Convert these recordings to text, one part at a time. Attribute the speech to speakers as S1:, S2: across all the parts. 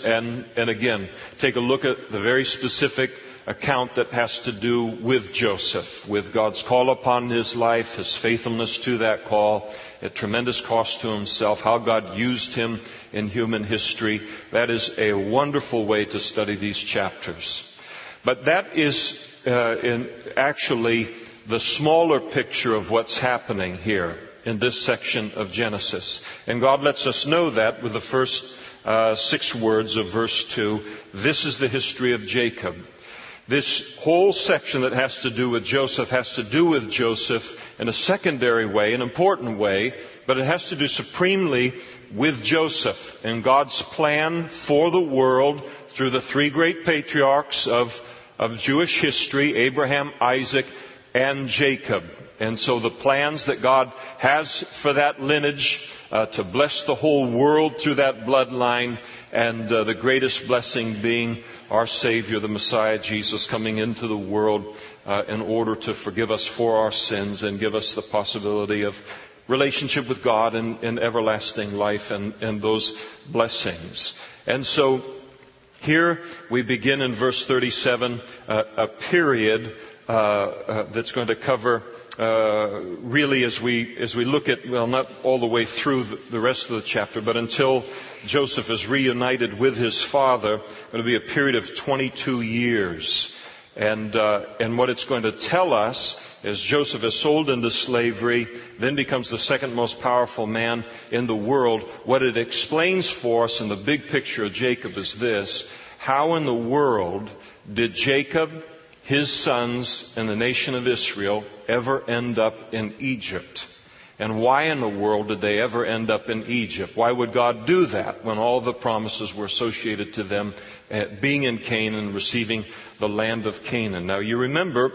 S1: and again, take a look at the very specific account that has to do with Joseph, with God's call upon his life, his faithfulness to that call, at tremendous cost to himself, how God used him in human history. That is a wonderful way to study these chapters. But that is actually the smaller picture of what's happening here in this section of Genesis. And God lets us know that with the first 6 words of verse 2. This is the history of Jacob. This whole section that has to do with Joseph has to do with Joseph in a secondary way, an important way, but it has to do supremely with Joseph and God's plan for the world through the 3 great patriarchs of Jewish history, Abraham, Isaac, and Jacob. And so the plans that God has for that lineage to bless the whole world through that bloodline, and the greatest blessing being our Savior, the Messiah, Jesus, coming into the world in order to forgive us for our sins and give us the possibility of relationship with God and everlasting life and those blessings. And so here we begin in verse 37, a period that's going to cover really as we look at, well, not all the way through the rest of the chapter, but until Joseph is reunited with his father, it's going to be a period of 22 years. And what it's going to tell us is Joseph is sold into slavery, then becomes the second most powerful man in the world. What it explains for us in the big picture of Jacob is this: how in the world did Jacob, his sons, and the nation of Israel ever end up in Egypt? And why in the world did they ever end up in Egypt? Why would God do that when all the promises were associated to them being in Canaan, receiving the land of Canaan? Now you remember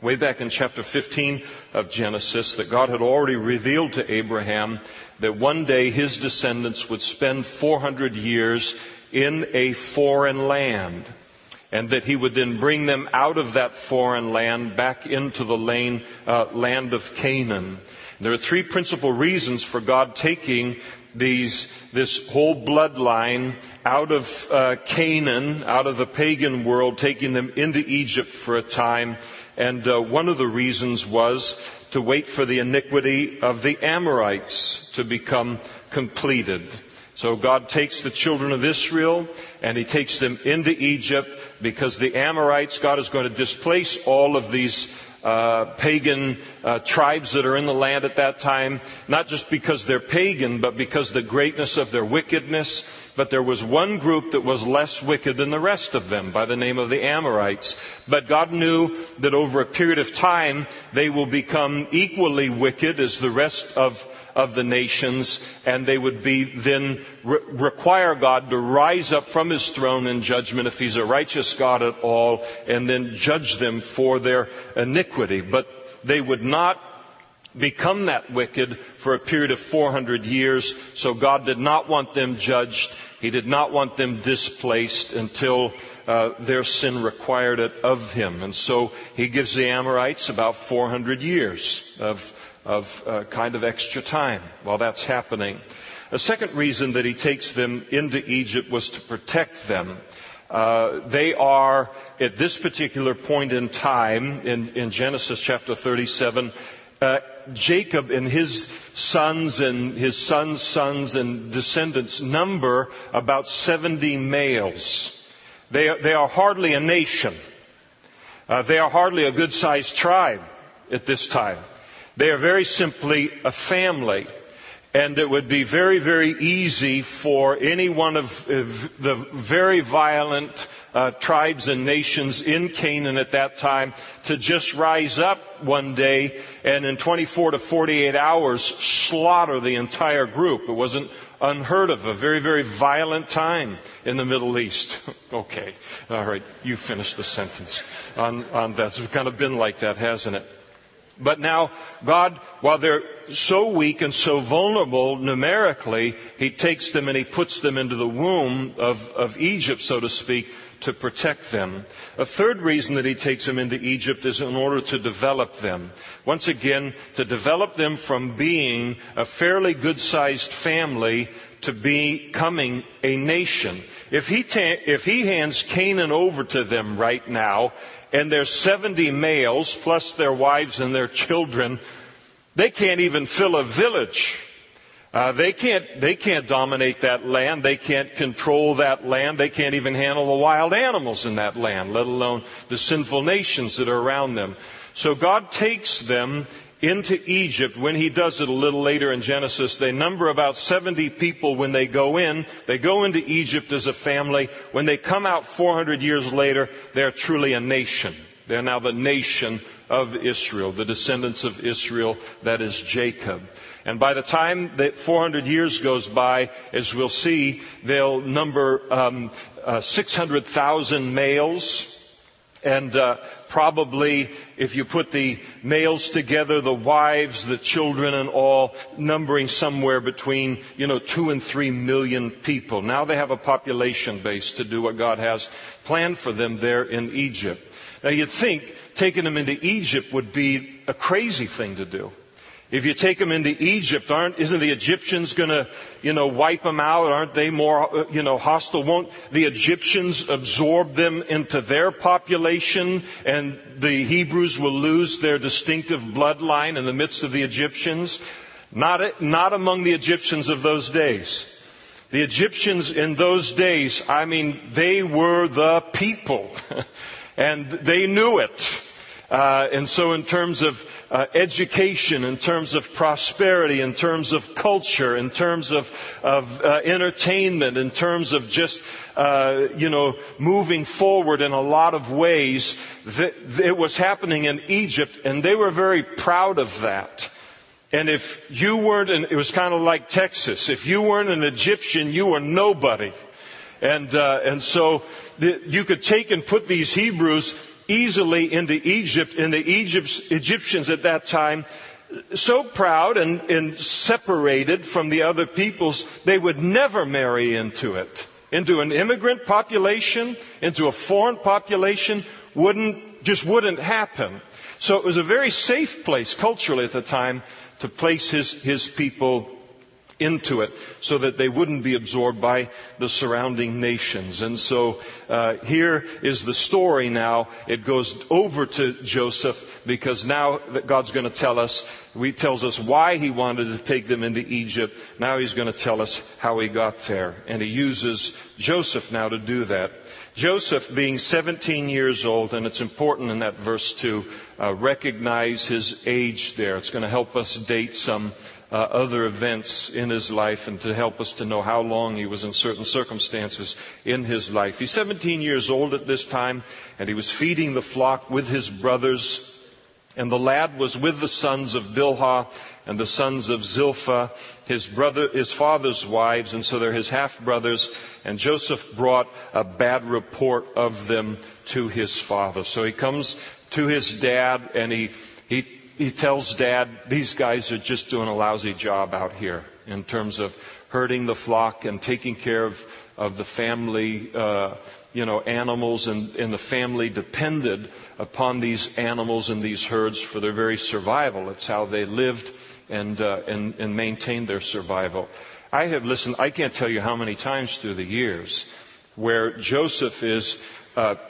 S1: way back in chapter 15 of Genesis that God had already revealed to Abraham that one day his descendants would spend 400 years in a foreign land, and that he would then bring them out of that foreign land back into the land of Canaan. There are 3 principal reasons for God taking this whole bloodline out of Canaan, out of the pagan world, taking them into Egypt for a time. And one of the reasons was to wait for the iniquity of the Amorites to become completed. So God takes the children of Israel and He takes them into Egypt because the Amorites, God is going to displace all of these pagan tribes that are in the land at that time, not just because they're pagan, but because of the greatness of their wickedness. But there was one group that was less wicked than the rest of them, by the name of the Amorites. But God knew that over a period of time, they will become equally wicked as the rest of the nations, and they would be then require God to rise up from His throne in judgment if He's a righteous God at all, and then judge them for their iniquity. But they would not become that wicked for a period of 400 years, so God did not want them judged. He did not want them displaced until their sin required it of Him. And so He gives the Amorites about 400 years of kind of extra time while that's happening. A second reason that He takes them into Egypt was to protect them. They are, at this particular point in time, in Genesis chapter 37, Jacob and his sons and his sons' sons and descendants number about 70 males. They are hardly a nation. They are hardly a good-sized tribe at this time. They are very simply a family. And it would be very, very easy for any one of the very violent tribes and nations in Canaan at that time to just rise up one day and in 24 to 48 hours slaughter the entire group. It wasn't unheard of. A very, very violent time in the Middle East. Okay. All right. You finish the sentence on that. It's kind of been like that, hasn't it? But now, God, while they're so weak and so vulnerable numerically, He takes them and He puts them into the womb of Egypt, so to speak, to protect them. A third reason that He takes them into Egypt is in order to develop them. Once again, to develop them from being a fairly good-sized family to becoming a nation. If he hands Canaan over to them right now, and there's 70 males plus their wives and their children, they can't even fill a village. They can't dominate that land. They can't control that land. They can't even handle the wild animals in that land, let alone the sinful nations that are around them. So God takes them into Egypt. When He does it a little later in Genesis, they number about 70 people when they go in. They go into Egypt as a family. When they come out 400 years later, they're truly a nation. They're now the nation of Israel, the descendants of Israel, that is Jacob. And by the time that 400 years goes by, as we'll see, they'll number 600,000 males. And probably, if you put the males together, the wives, the children and all, numbering somewhere between, 2 and 3 million people. Now they have a population base to do what God has planned for them there in Egypt. Now you'd think taking them into Egypt would be a crazy thing to do. If you take them into Egypt, isn't the Egyptians going to, wipe them out? Aren't they more, hostile? Won't the Egyptians absorb them into their population, and the Hebrews will lose their distinctive bloodline in the midst of the Egyptians? Not among the Egyptians of those days. The Egyptians in those days, they were the people, and they knew it. And so in terms of education, in terms of prosperity, in terms of culture, in terms of entertainment, in terms of just, moving forward in a lot of ways, it was happening in Egypt, and they were very proud of that. And if you weren't, it was kind of like Texas. If you weren't an Egyptian, you were nobody. And so you could take and put these Hebrews easily into Egypt, and the Egyptians at that time, so proud and separated from the other peoples, they would never marry into it. Into an immigrant population, into a foreign population, wouldn't happen. So it was a very safe place culturally at the time to place his people into it, so that they wouldn't be absorbed by the surrounding nations. And so here is the story now. It goes over to Joseph, because now that God's going to tell us, He tells us why He wanted to take them into Egypt. Now He's going to tell us how He got there. And He uses Joseph now to do that. Joseph being 17 years old, and it's important in that verse to recognize his age there. It's going to help us date some other events in his life, and to help us to know how long he was in certain circumstances in his life. He's 17 years old at this time, and he was feeding the flock with his brothers. And the lad was with the sons of Bilhah and the sons of Zilpah, his father's wives, and so they're his half-brothers. And Joseph brought a bad report of them to his father. So he comes to his dad, and he tells Dad, these guys are just doing a lousy job out here in terms of herding the flock and taking care of the family, animals, and the family depended upon these animals and these herds for their very survival. It's how they lived and maintained their survival. I can't tell you how many times through the years where Joseph is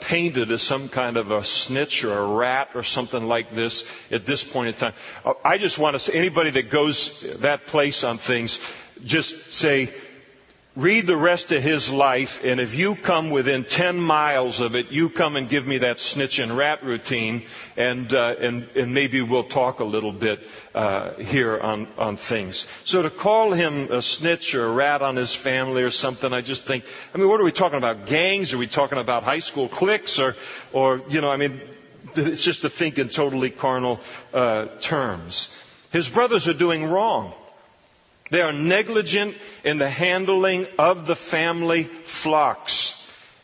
S1: painted as some kind of a snitch or a rat or something like this at this point in time. I just want to say, anybody that goes that place on things, just say, read the rest of his life, and if you come within 10 miles of it, you come and give me that snitch and rat routine, and maybe we'll talk a little bit here on things. So to call him a snitch or a rat on his family or something, I just think, what are we talking about? Gangs? Are we talking about high school cliques? It's just to think in totally carnal terms. His brothers are doing wrong. They are negligent in the handling of the family flocks.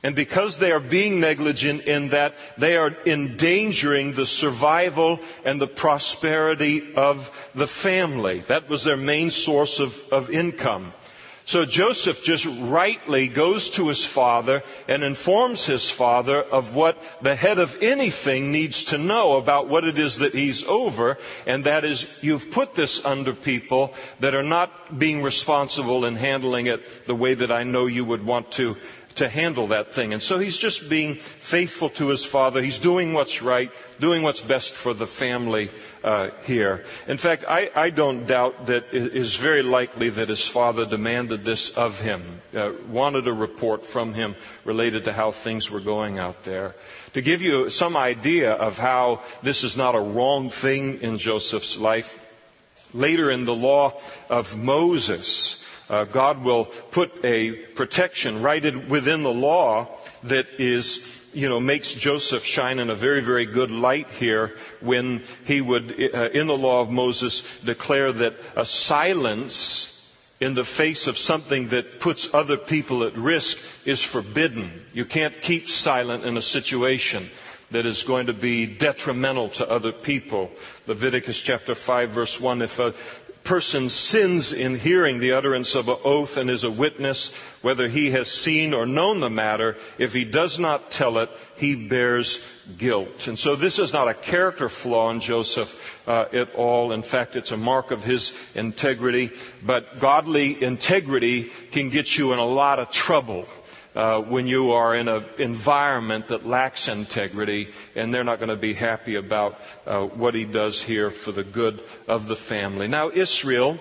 S1: And because they are being negligent in that, they are endangering the survival and the prosperity of the family. That was their main source of income. So Joseph just rightly goes to his father and informs his father of what the head of anything needs to know about what it is that he's over, and that is, you've put this under people that are not being responsible in handling it the way that I know you would want to handle that thing. And so he's just being faithful to his father. He's doing what's right, doing what's best for the family here. In fact, I don't doubt that it is very likely that his father demanded this of him, wanted a report from him related to how things were going out there. To give you some idea of how this is not a wrong thing in Joseph's life, later in the law of Moses, God will put a protection right within the law that is, makes Joseph shine in a very, very good light here when he would, in the law of Moses, declare that a silence in the face of something that puts other people at risk is forbidden. You can't keep silent in a situation that is going to be detrimental to other people. Leviticus chapter 5 verse 1, if a person sins in hearing the utterance of an oath and is a witness, whether he has seen or known the matter, if he does not tell it, he bears guilt. And so this is not a character flaw in Joseph at all. In fact, it's a mark of his integrity. But godly integrity can get you in a lot of trouble when you are in an environment that lacks integrity, and they're not going to be happy about what he does here for the good of the family. Now Israel,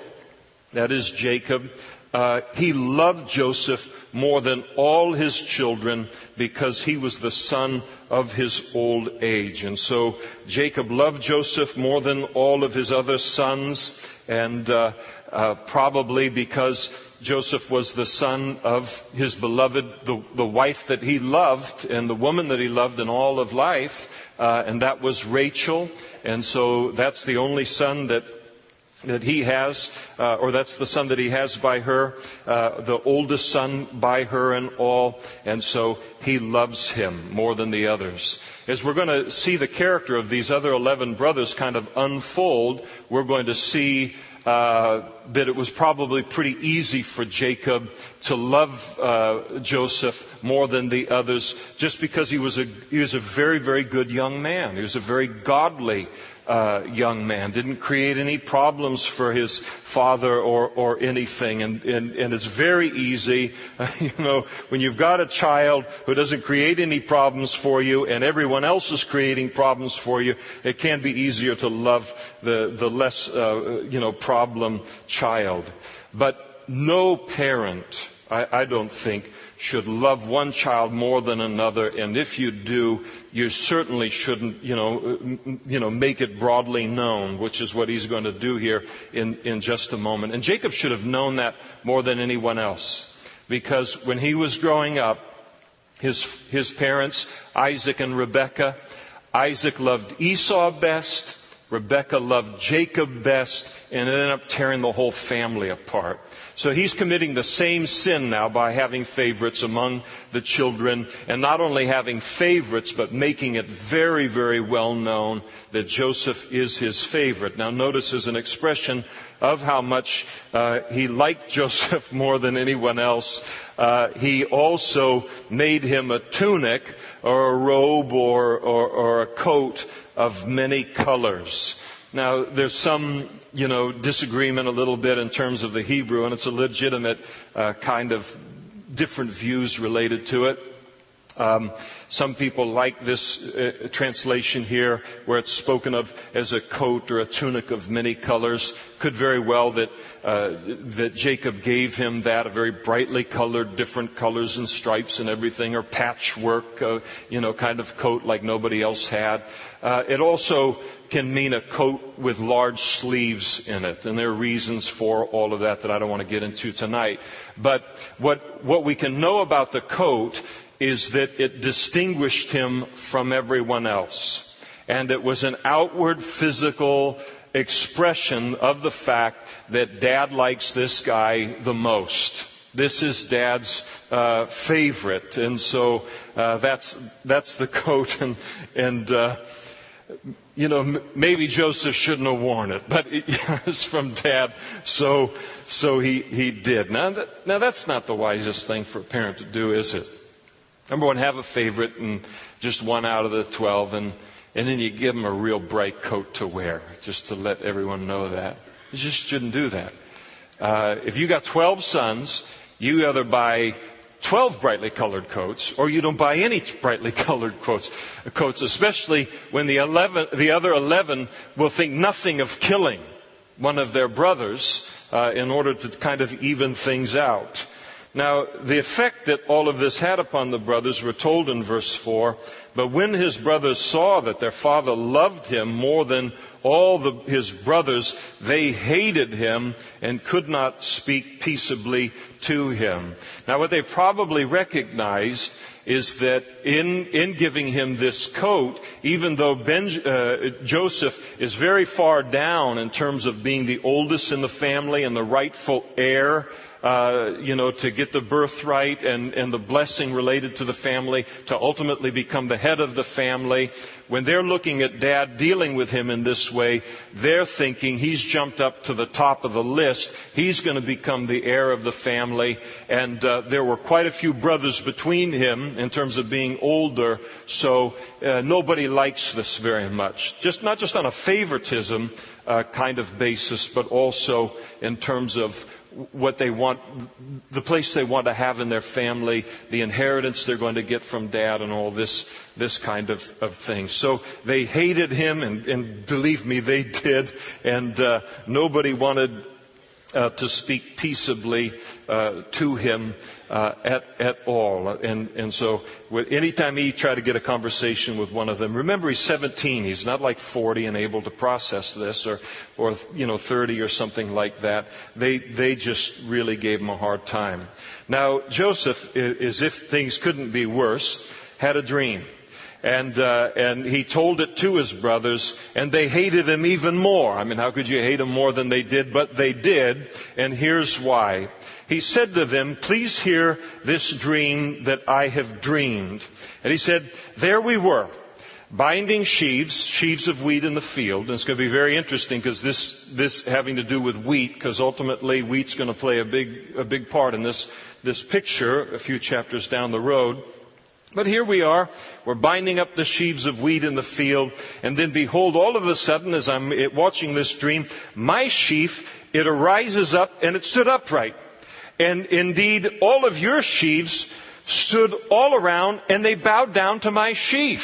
S1: that is Jacob, he loved Joseph more than all his children because he was the son of his old age. And so Jacob loved Joseph more than all of his other sons, and probably because Joseph was the son of his beloved, the wife that he loved and the woman that he loved in all of life, and that was Rachel. And so that's the only son that he has, or that's the son that he has by her, the oldest son by her and all, and so he loves him more than the others. As we're going to see the character of these other 11 brothers kind of unfold, we're going to see that it was probably pretty easy for Jacob to love Joseph more than the others, just because he was a very, very good young man. He was a very godly young man. Didn't create any problems for his father or anything. And it's very easy, when you've got a child who doesn't create any problems for you and everyone else is creating problems for you, it can be easier to love the less, problem child. But no parent, I don't think, should love one child more than another, and if you do, you certainly shouldn't, make it broadly known, which is what he's going to do here in just a moment. And Jacob should have known that more than anyone else, because when he was growing up, his parents, Isaac and Rebekah, Isaac loved Esau best, Rebekah loved Jacob best, and it ended up tearing the whole family apart. So he's committing the same sin now by having favorites among the children, and not only having favorites, but making it very, very well known that Joseph is his favorite. Now notice as an expression of how much he liked Joseph more than anyone else, he also made him a tunic or a robe or a coat of many colors. Now, there's some, disagreement a little bit in terms of the Hebrew, and it's a legitimate kind of different views related to it. Some people like this translation here, where it's spoken of as a coat or a tunic of many colors. Could very well that Jacob gave him that, a very brightly colored, different colors and stripes and everything, or patchwork, kind of coat like nobody else had. It also can mean a coat with large sleeves in it, and there are reasons for all of that I don't want to get into tonight. But what we can know about the coat is that it distinguished him from everyone else. And it was an outward physical expression of the fact that Dad likes this guy the most. This is Dad's favorite. And so that's the coat. And maybe Joseph shouldn't have worn it, but it's from Dad, so he did. Now that's not the wisest thing for a parent to do, is it? Number one, have a favorite and just one out of the 12, and then you give them a real bright coat to wear, just to let everyone know that. You just shouldn't do that. If you got 12 sons, you either buy 12 brightly colored coats, or you don't buy any brightly colored coats, especially when the other 11 will think nothing of killing one of their brothers in order to kind of even things out. Now, the effect that all of this had upon the brothers were told in verse 4. But when his brothers saw that their father loved him more than all his brothers, they hated him and could not speak peaceably to him. Now, what they probably recognized is that in giving him this coat, even though Joseph is very far down in terms of being the oldest in the family and the rightful heir, to get the birthright and the blessing related to the family, to ultimately become the head of the family. When they're looking at Dad dealing with him in this way, they're thinking he's jumped up to the top of the list. He's going to become the heir of the family. And there were quite a few brothers between him in terms of being older. So nobody likes this very much. Not just on a favoritism kind of basis, but also in terms of what they want, the place they want to have in their family, the inheritance they're going to get from Dad, and all this kind of thing. So they hated him, and believe me, they did. And nobody wanted to speak peaceably to him at all. And so anytime he tried to get a conversation with one of them, remember he's 17, he's not like 40 and able to process this, or 30 or something like that. They just really gave him a hard time. Now Joseph, as if things couldn't be worse, had a dream. And he told it to his brothers, and they hated him even more. I mean, how could you hate him more than they did? But they did, and here's why. He said to them, "Please hear this dream that I have dreamed." And he said, "There we were, binding sheaves of wheat in the field." And it's going to be very interesting, because this having to do with wheat, because ultimately wheat's going to play a big part in this picture a few chapters down the road. But here we are, we're binding up the sheaves of wheat in the field, and then behold, all of a sudden, as I'm watching this dream, my sheaf, it arises up, and it stood upright. And indeed, all of your sheaves stood all around, and they bowed down to my sheaf.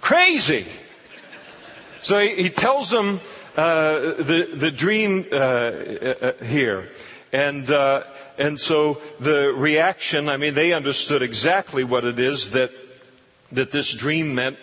S1: Crazy! So he tells them the dream here. And so the reaction, I mean, they understood exactly what it is that this dream meant,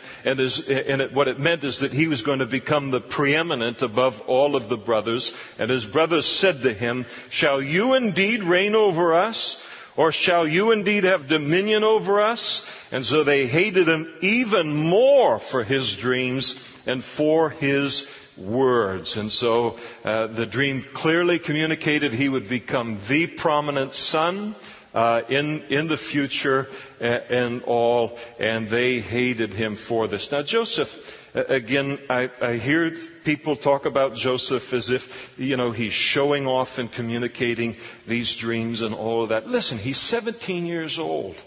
S1: what it meant is that he was going to become the preeminent above all of the brothers. And his brothers said to him, "Shall you indeed reign over us? Or shall you indeed have dominion over us?" And so they hated him even more for his dreams and for his words. And so the dream clearly communicated he would become the prominent son in the future and all, and they hated him for this. Now Joseph, again, I hear people talk about Joseph as if, he's showing off and communicating these dreams and all of that. Listen, he's 17 years old.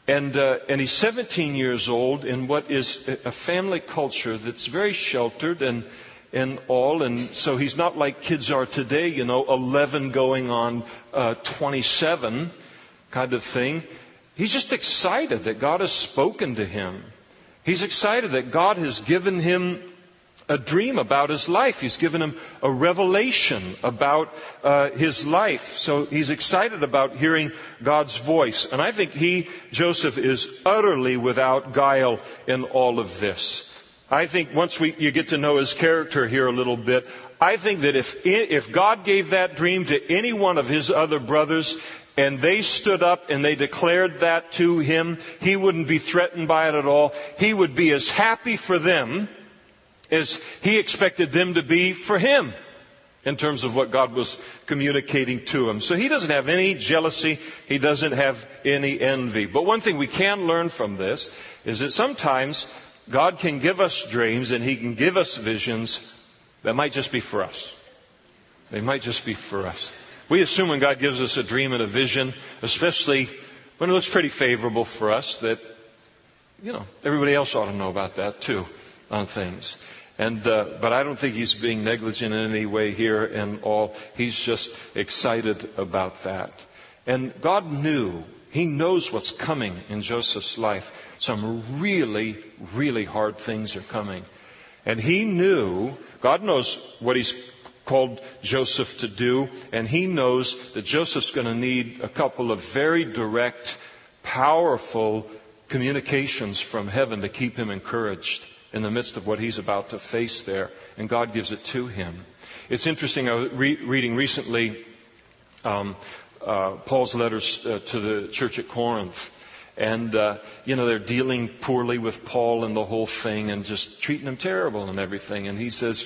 S1: And he's 17 years old in what is a family culture that's very sheltered and all. And so he's not like kids are today, 11 going on 27 kind of thing. He's just excited that God has spoken to him. He's excited that God has given him a dream about his life. He's given him a revelation about his life. So he's excited about hearing God's voice. And I think Joseph, is utterly without guile in all of this. I think once you get to know his character here a little bit, I think that if God gave that dream to any one of his other brothers, and they stood up and they declared that to him, he wouldn't be threatened by it at all. He would be as happy for them as he expected them to be for him in terms of what God was communicating to him. So he doesn't have any jealousy. He doesn't have any envy. But one thing we can learn from this is that sometimes God can give us dreams and He can give us visions that might just be for us. They might just be for us. We assume when God gives us a dream and a vision, especially when it looks pretty favorable for us, that, everybody else ought to know about that too on things. But I don't think He's being negligent in any way here and all. He's just excited about that. And God knew. He knows what's coming in Joseph's life. Some really, really hard things are coming. And He knew, God knows what He's called Joseph to do, and He knows that Joseph's going to need a couple of very direct, powerful communications from heaven to keep him encouraged in the midst of what he's about to face there. And God gives it to him. It's interesting, I was reading recently Paul's letters to the church at Corinth. And, they're dealing poorly with Paul and the whole thing and just treating him terrible and everything. And he says,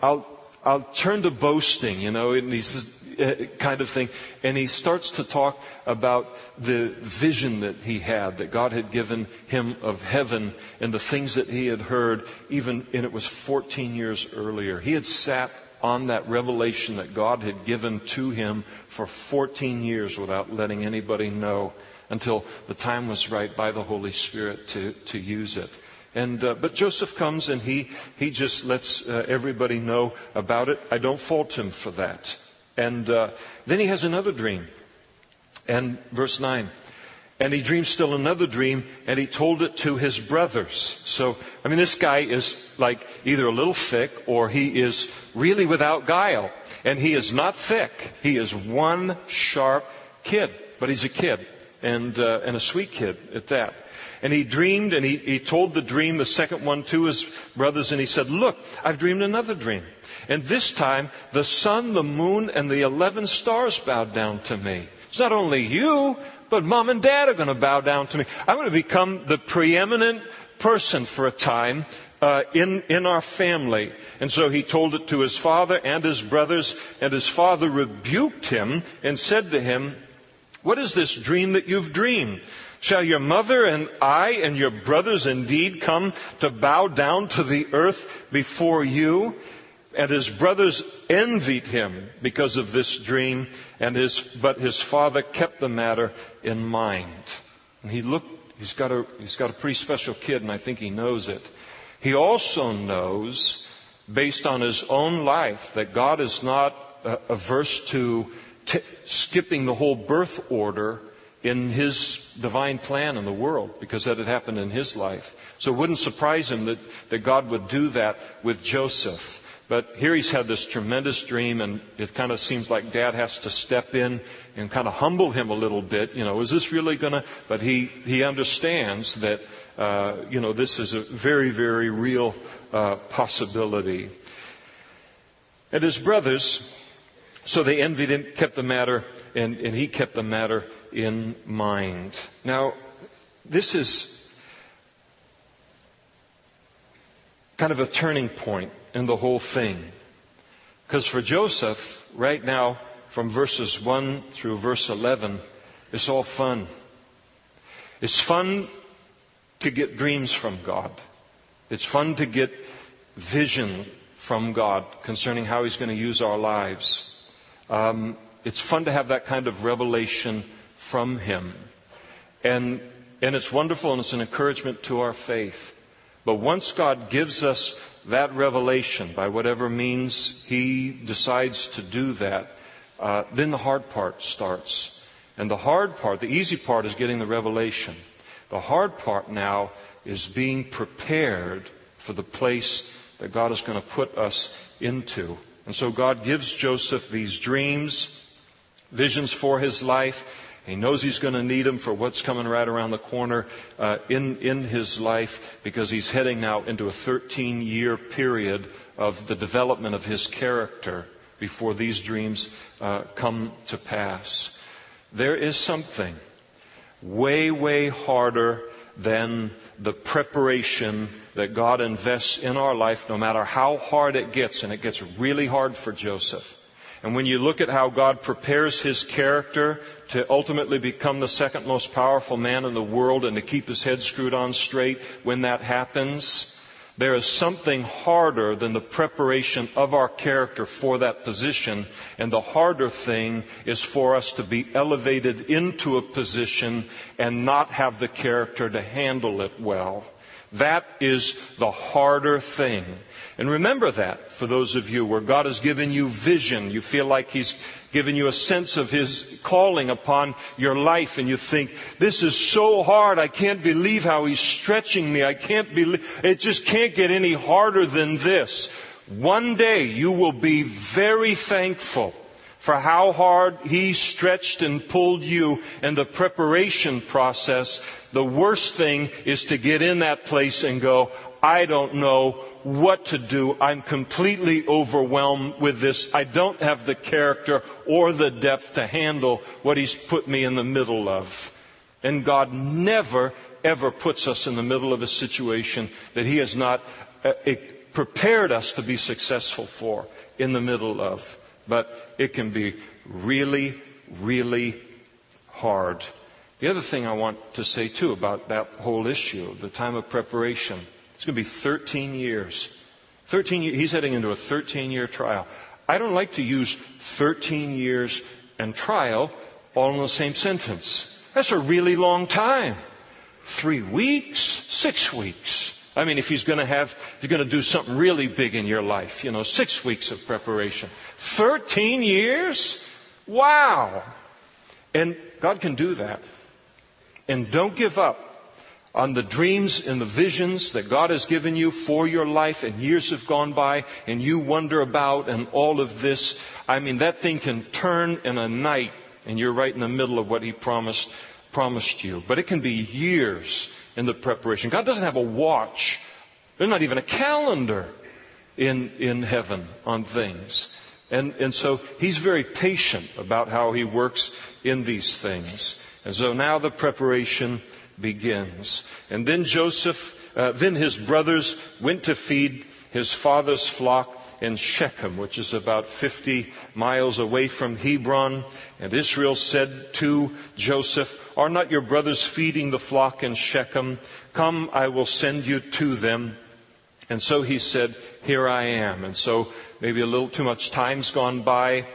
S1: I'll turn to boasting, and he says, kind of thing. And he starts to talk about the vision that he had, that God had given him of heaven and the things that he had heard, and it was 14 years earlier. He had sat on that revelation that God had given to him for 14 years without letting anybody know until the time was right by the Holy Spirit to use it. But Joseph comes and he just lets everybody know about it. I don't fault him for that. And then he has another dream. And verse 9. And he dreamed still another dream, and he told it to his brothers. So, this guy is like either a little thick or he is really without guile. And he is not thick. He is one sharp kid. But he's a kid. And a sweet kid at that. And he dreamed, and he told the dream, the second one, to his brothers, and he said, "Look, I've dreamed another dream. And this time, the sun, the moon, and the 11 stars bowed down to me. It's not only you, but Mom and Dad are going to bow down to me. I'm going to become the preeminent person for a time in our family." And so he told it to his father and his brothers, and his father rebuked him and said to him, "What is this dream that you've dreamed? Shall your mother and I and your brothers indeed come to bow down to the earth before you?" And his brothers envied him because of this dream, but his father kept the matter in mind. And he's got a pretty special kid, and I think he knows it. He also knows, based on his own life, that God is not averse to skipping the whole birth order in His divine plan in the world, because that had happened in his life. So it wouldn't surprise him that God would do that with Joseph. But here he's had this tremendous dream, and it kind of seems like Dad has to step in and kind of humble him a little bit. Is this really going to... But he understands that, this is a very, very real possibility. And his brothers, so they envied him, kept the matter, and he kept the matter in mind. Now, this is kind of a turning point in the whole thing. Because for Joseph, right now, from verses 1 through verse 11, it's all fun. It's fun to get dreams from God. It's fun to get vision from God concerning how He's going to use our lives. It's fun to have that kind of revelation from Him. And it's wonderful, and it's an encouragement to our faith. But once God gives us that revelation, by whatever means He decides to do that, then the hard part starts. And the hard part, the easy part is getting the revelation. The hard part now is being prepared for the place that God is going to put us into. And so God gives Joseph these dreams, visions for his life. He knows he's going to need them for what's coming right around the corner in his life, because he's heading now into a 13-year period of the development of his character before these dreams come to pass. There is something way, way harder than the preparation that God invests in our life, no matter how hard it gets. And it gets really hard for Joseph. And when you look at how God prepares his character to ultimately become the second most powerful man in the world and to keep his head screwed on straight when that happens, there is something harder than the preparation of our character for that position. And the harder thing is for us to be elevated into a position and not have the character to handle it well. That is the harder thing. And remember that for those of you where God has given you vision. You feel like he's given you a sense of his calling upon your life, and you think, this is so hard. I can't believe how he's stretching me. It just can't get any harder than this. One day you will be very thankful for how hard he stretched and pulled you in the preparation process. The worst thing is to get in that place and go, I don't know what to do. I'm completely overwhelmed with this. I don't have the character or the depth to handle what he's put me in the middle of. And God never, ever puts us in the middle of a situation that he has not prepared us to be successful for in the middle of. But it can be really, really hard. The other thing I want to say, too, about that whole issue, the time of preparation, it's going to be 13 years. 13 years. He's heading into a 13-year trial. I don't like to use 13 years and trial all in the same sentence. That's a really long time. 3 weeks, 6 weeks. I mean, if he's going to do something really big in your life, 6 weeks of preparation. 13 years? Wow! And God can do that. And don't give up on the dreams and the visions that God has given you for your life, and years have gone by and you wonder about and all of this. I mean, that thing can turn in a night and you're right in the middle of what he promised you. But it can be years in the preparation. God doesn't have a watch. There's not even a calendar in heaven on things. And so he's very patient about how he works in these things. And so now the preparation begins. And then then his brothers went to feed his father's flock in Shechem, which is about 50 miles away from Hebron. And Israel said to Joseph, are not your brothers feeding the flock in Shechem? Come, I will send you to them. And so he said, here I am. And so maybe a little too much time's gone by.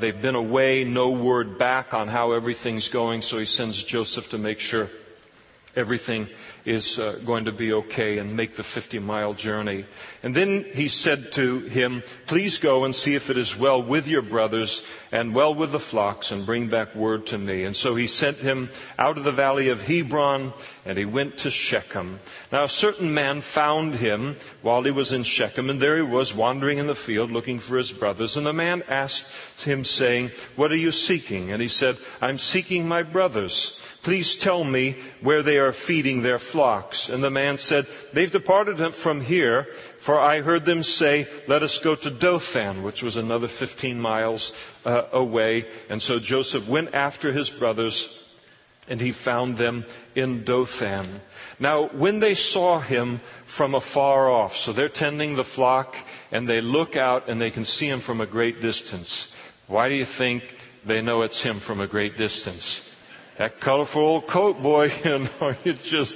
S1: They've been away, no word back on how everything's going. So he sends Joseph to make sure everything is going to be okay and make the 50-mile journey. And then he said to him, please go and see if it is well with your brothers and well with the flocks, and bring back word to me. And so he sent him out of the valley of Hebron, and he went to Shechem. Now a certain man found him while he was in Shechem, and there he was wandering in the field looking for his brothers. And the man asked him, saying, what are you seeking? And he said, I'm seeking my brothers. Please tell me where they are feeding their flocks. And the man said, they've departed from here, for I heard them say, let us go to Dothan, which was another 15 miles away. And so Joseph went after his brothers, and he found them in Dothan. Now, when they saw him from afar off, so they're tending the flock, and they look out and they can see him from a great distance. Why do you think they know it's him from a great distance? That colorful old coat, boy, it's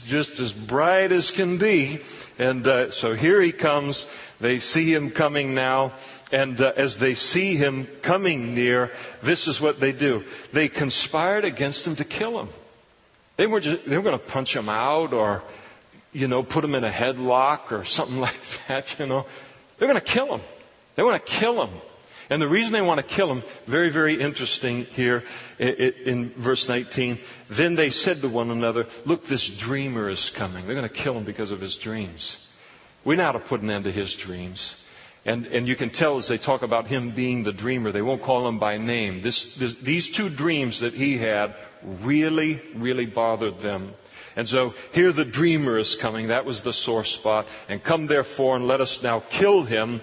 S1: just as bright as can be. And so here he comes. They see him coming now. And as they see him coming near, this is what they do. They conspired against him to kill him. They were going to punch him out, or, put him in a headlock or something like that, They're going to kill him. They want to kill him. And the reason they want to kill him, very, very interesting here in verse 19. Then they said to one another, look, this dreamer is coming. They're going to kill him because of his dreams. We know how to put an end to his dreams. And you can tell as they talk about him being the dreamer, they won't call him by name. These two dreams that he had really, really bothered them. And so here the dreamer is coming. That was the sore spot. And come therefore and let us now kill him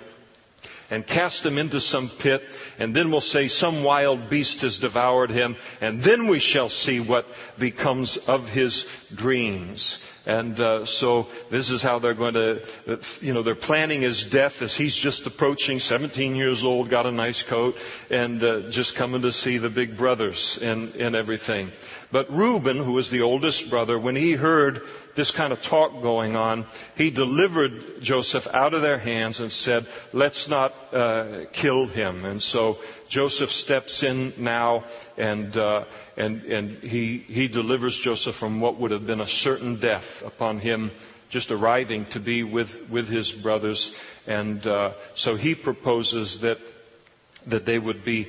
S1: and cast him into some pit, and then we'll say some wild beast has devoured him, and then we shall see what becomes of his dreams. And so this is how they're going to, they're planning his death as he's just approaching, 17 years old, got a nice coat, and just coming to see the big brothers and everything. But Reuben, who was the oldest brother, when he heard this kind of talk going on, he delivered Joseph out of their hands and said, let's not kill him. And so Joseph steps in now, and he delivers Joseph from what would have been a certain death upon him just arriving to be with his brothers. And so he proposes that they would be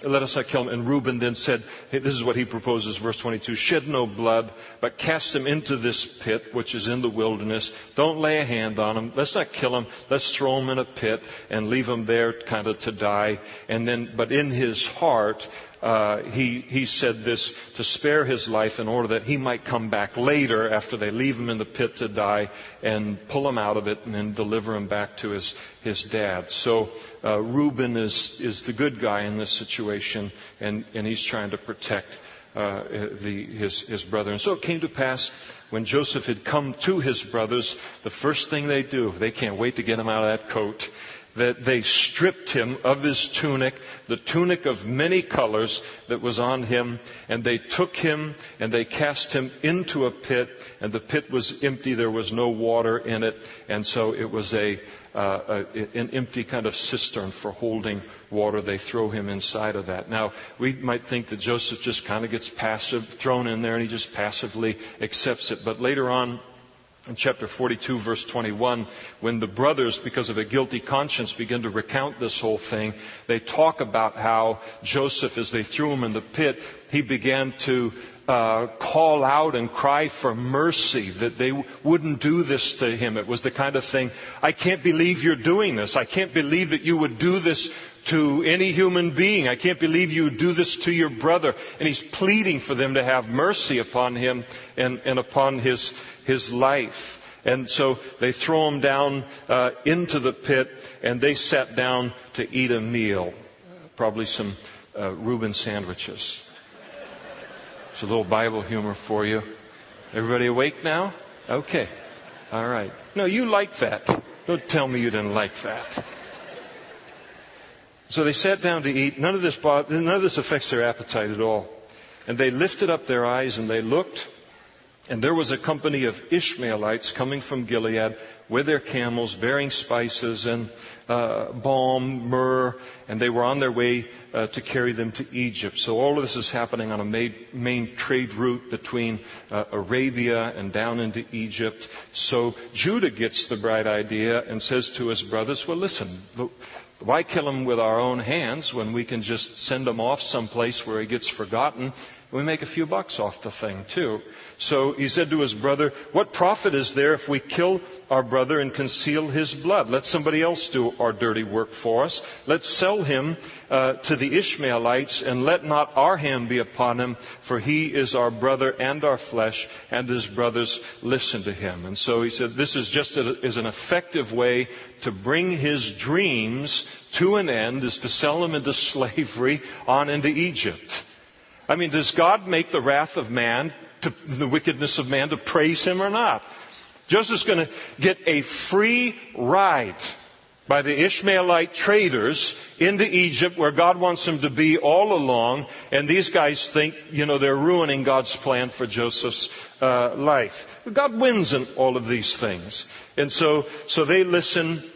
S1: let us not kill him. And Reuben then said, hey, this is what he proposes, verse 22, shed no blood, but cast him into this pit, which is in the wilderness. Don't lay a hand on him. Let's not kill him. Let's throw him in a pit and leave him there kind of to die. And then, but in his heart, he said this to spare his life in order that he might come back later after they leave him in the pit to die and pull him out of it and then deliver him back to his dad. So Reuben is the good guy in this situation, and he's trying to protect his brother. And so it came to pass when Joseph had come to his brothers, the first thing they do, they can't wait to get him out of that coat, that they stripped him of his tunic, the tunic of many colors that was on him, and they took him and they cast him into a pit, and the pit was empty, there was no water in it, and so it was an empty kind of cistern for holding water. They throw him inside of that. Now, we might think that Joseph just kind of gets thrown in there and he just passively accepts it, but later on, in chapter 42, verse 21, when the brothers, because of a guilty conscience, begin to recount this whole thing, they talk about how Joseph, as they threw him in the pit, he began to call out and cry for mercy, that they wouldn't do this to him. It was the kind of thing, I can't believe you're doing this. I can't believe that you would do this to any human being. I can't believe you would do this to your brother. And he's pleading for them to have mercy upon him and upon his life. And so they throw him down into the pit, and they sat down to eat a meal. Probably some Reuben sandwiches. It's a little Bible humor for you. Everybody awake now? Okay. All right. No, you like that. Don't tell me you didn't like that. So they sat down to eat. None of this affects their appetite at all. And they lifted up their eyes and they looked, and there was a company of Ishmaelites coming from Gilead with their camels, bearing spices and balm, myrrh, and they were on their way to carry them to Egypt. So all of this is happening on a main trade route between Arabia and down into Egypt. So Judah gets the bright idea and says to his brothers, well, listen, why kill him with our own hands when we can just send him off someplace where he gets forgotten? We make a few bucks off the thing, too. So he said to his brother, what profit is there if we kill our brother and conceal his blood? Let somebody else do our dirty work for us. Let's sell him to the Ishmaelites, and let not our hand be upon him, for he is our brother and our flesh, and his brothers listen to him. And so he said, this is just as an effective way to bring his dreams to an end, is to sell him into slavery on into Egypt. I mean, does God make the wrath of man, the wickedness of man, to praise him or not? Joseph's going to get a free ride by the Ishmaelite traders into Egypt, where God wants him to be all along. And these guys think, they're ruining God's plan for Joseph's life. But God wins in all of these things. And so they listen.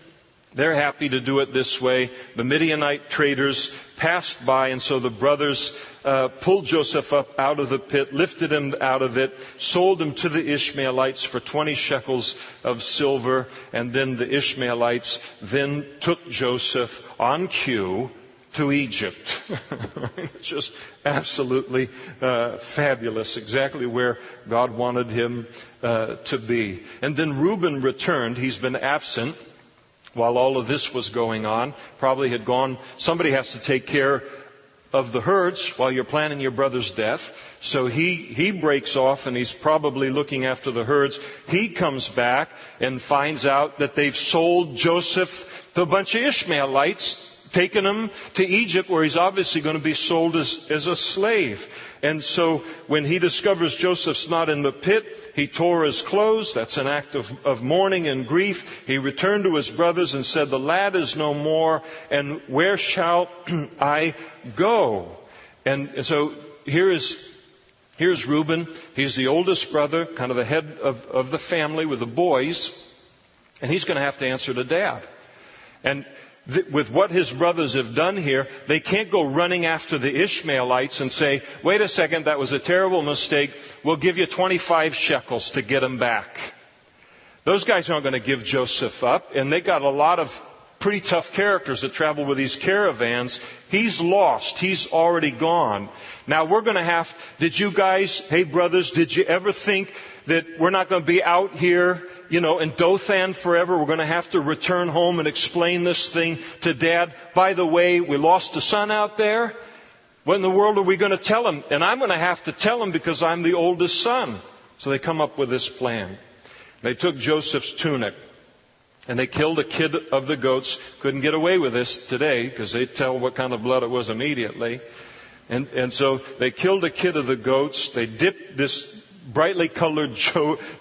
S1: They're happy to do it this way. The Midianite traders passed by, and so the brothers pulled Joseph up out of the pit, lifted him out of it, sold him to the Ishmaelites for 20 shekels of silver, and then the Ishmaelites then took Joseph on cue to Egypt. It's just absolutely fabulous, exactly where God wanted him to be. And then Reuben returned. He's been absent while all of this was going on. Probably had gone, somebody has to take care of the herds while you're planning your brother's death. So he breaks off, and he's probably looking after the herds. He comes back and finds out that they've sold Joseph to a bunch of Ishmaelites taken him to Egypt, where he's obviously going to be sold as a slave. And so when he discovers Joseph's not in the pit, he tore his clothes. That's an act of mourning and grief. He returned to his brothers and said, "The lad is no more, and where shall I go?" And so here's Reuben. He's the oldest brother, kind of the head of the family with the boys. And he's going to have to answer to Dad. And with what his brothers have done here, they can't go running after the Ishmaelites and say, "Wait a second, that was a terrible mistake. We'll give you 25 shekels to get him back." Those guys aren't going to give Joseph up. And they got a lot of pretty tough characters that travel with these caravans. He's lost. He's already gone. Now we're going to did you guys, hey brothers, did you ever think that we're not going to be out here, in Dothan forever? We're going to have to return home and explain this thing to Dad. By the way, we lost a son out there. What in the world are we going to tell him? And I'm going to have to tell him because I'm the oldest son. So they come up with this plan. They took Joseph's tunic. And they killed a kid of the goats. Couldn't get away with this today because they'd tell what kind of blood it was immediately. And so they killed a kid of the goats. They dipped this brightly colored